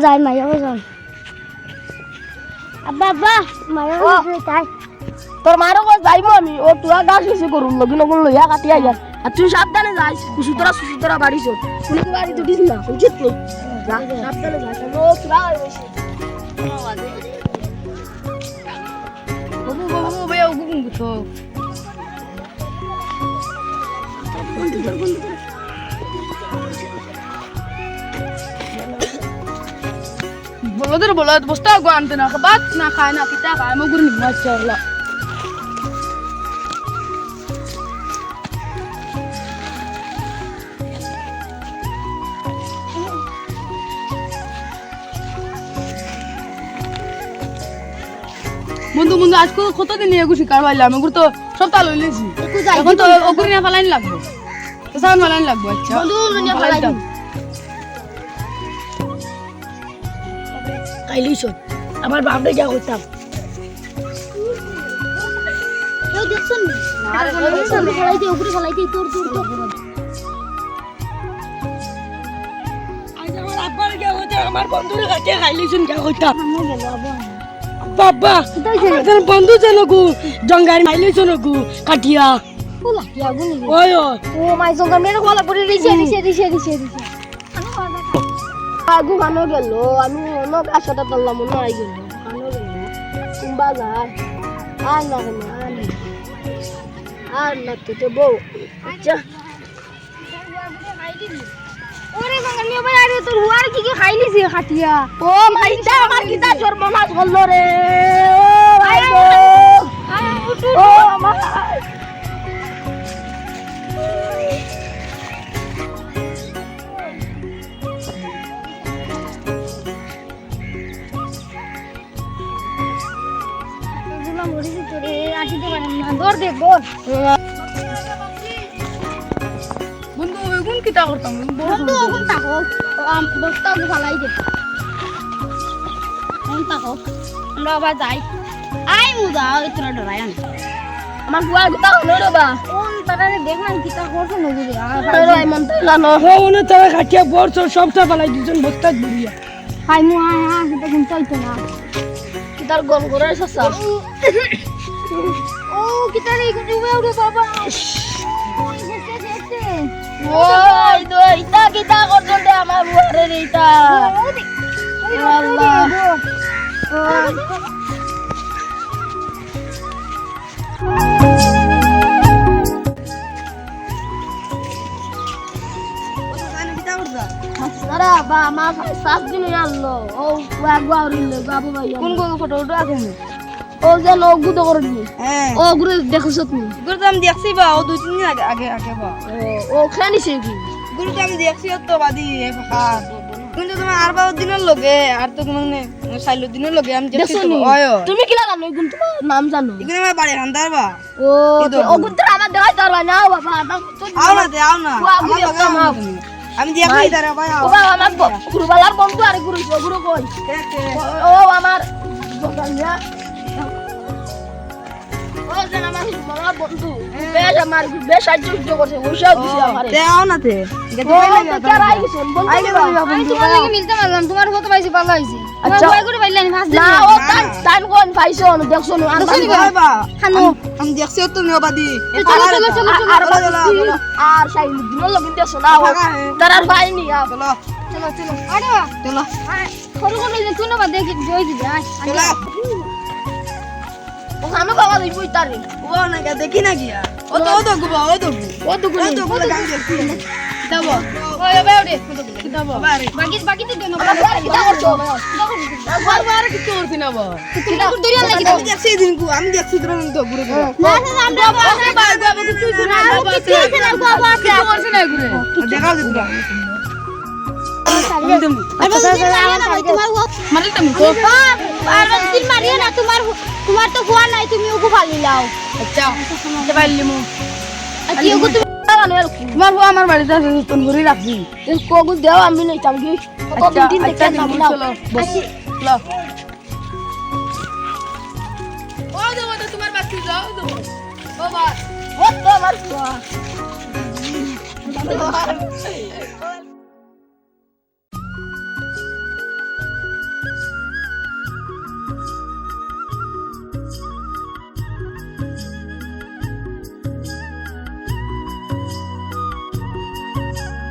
যায় মাইয়া বাজন আব্বা আব্বা মাইয়া বাজন তাই তোর মারও কই যাইবো আমি ও তুই গাছ এসে করুন লগিন লগিন লইয়া কাটি আইয়া আর তুই সাবধানে যাইস সুসুতরা বাড়িছ কোন বাড়ি দুটিস না বুঝছিস তো যা সাবধানে যাইস ও তুরা হইছে বাবু ভাই ও গুগুন তো বলদ বস্তা গো আনতে না বাত না খায় না পিতা খায় মগুর নি মাশাআল্লাহ বন্ধু আজকে কতদিন এগু শিকার পাইলাম এগুলো তো সব তাল হইলেছি এখন তো ওগুরি না ফালাইন লাগবে তো সামান ফালাইন লাগবে আচ্ছা বন্ধু না ফালাইতাম কাইলিছ আমার বাপরে যা করতাম কেউ দেখছেন না ফালাইতে ওগুরি ফালাইতে তোর আজ আমার আব্বার যা হইতা আমার বন্ধুর কাছে খাইলিছুন যা করতাম গেল আব্বা বাবা আমার বন্ধু জানগু জঙ্গার মাইলিছুন কাটিয়া ফুলা কি আগুন ওই ও মাই জঙ্গল মেরে গলা পড়ে রিছে আগু খানো গেল আমি অন্য গাছটা তুললাম না আই গেল খানো গেল কুম্বা যায় আর না তো বউ আচ্ছা ওরে জঙ্গল মে ভাই আরে তোর হুয়ার কি খাইলিছে খাটিয়া ও মাইটা আমার কিটা সর্বনাশ করলো রে ও ভাই ও আমার মরিছি তোরে আসিতে পারেন না দৌড় দে দৌড় বন্ধু এগুন কিটা করতাম বন্ধু ওখান থাকো বস্তা ফালাই দে ওখান থাকো আমরা আবার যাই আই মুদা তোরা ডরাই আন আমার বুয়া গুতা হলো রে বা কোন তারা দেখ না কিতা করছ নগুরে আরে মন তাইলা ন ওনে তারা কাটিয়া বড় সবটা ফালাই দিছেন বস্তা বুড়িয়া হাই মু আ কিতা কোন চাইতো না কিতার গম করে সসা ও কিতা রে কোন উড়ে বাবা ওই তো ইটা কিটা করছন রে আমার বুয়ারে রে ইটা আল্লাহ আরে বা মা সাত দিন আনলো ও গুয়ারিলে বাবু ভাই কোন কোন ফটো উঠা আছে ও যে নগু তো করনি ও গুরে দেখছস তুমি গুরু তো আমি দেখছি বা ও 2-3 দিন আগে বা ও খানিছে কি গুরু তো আমি দেখছি তো বাদি হ্যাঁ কিন্তু তোমার আর 12 দিনের লগে আর তো মানে 4 দিনের লগে আমি দেখছি তো ওই তুমি কি লাগানো এগুন তোমার নাম জানো এখানে আমার বাড়ি হান্দার বা ও ওগুন তো আমার দেখাই তারবা না বাবা আও না আমি দেখি তারে ভাই ও বাবা আমার গুরুবালার বন্ধু আরে গুরু কই ও আমার দোকানিয়া ও যেন আমার বন্ধু বেশ সাহায্য করছে ওইসব দিছে আমারে দেও না তে কে রাই গেছেন বন্ধু আমি তোমার লাগে মিলতে পারলাম তোমার কত পাইছি ভালো হইছে আচ্ছা ওই করে পাইলেন ফাস্ট না ও টাইম কোন পাইছো দেখছো না খানো আমি দেখছি তো নিও বাদি চলো আর সাইল দিন লগিন দেখছো না তারার পাইনি চলো আরে চলো খরু করে যে তুই না বাদ দেখি জয় দিবি চলো ও খানো বাবা দিবই তারে ও না দেখি না গিয়া ও তো গুবা ও তো গান দেখছি দাও ওই ওরে দাও বাকি দেন কিটা করছো আর কিছু করছি না বা কিটা করে দরিয়া লাগি আমি দেখছি দিনকু আমি দেখছি তোর তো গুরু না আমরা বাবা কিছু শোনা কিছু আছে না বাবা আছে করছ না ঘুরে দেখাও দিত মারি তুমি তো মারিয়ে না তোমার তো ফোন নাই তুমি ওকে ফালি লাও আচ্ছা দেবাইলি মু কি ওকে তুমি তোমার বউ আমার বাড়িতে আছে তুমি ঘুরে রাখবি এই কোগু দাও আমি নাই চামগি কত দিন দেখতে নাম নাও বস ল ও দেবো তো তোমার বাচ্চা যাও দেবো বাবা ও তো আমার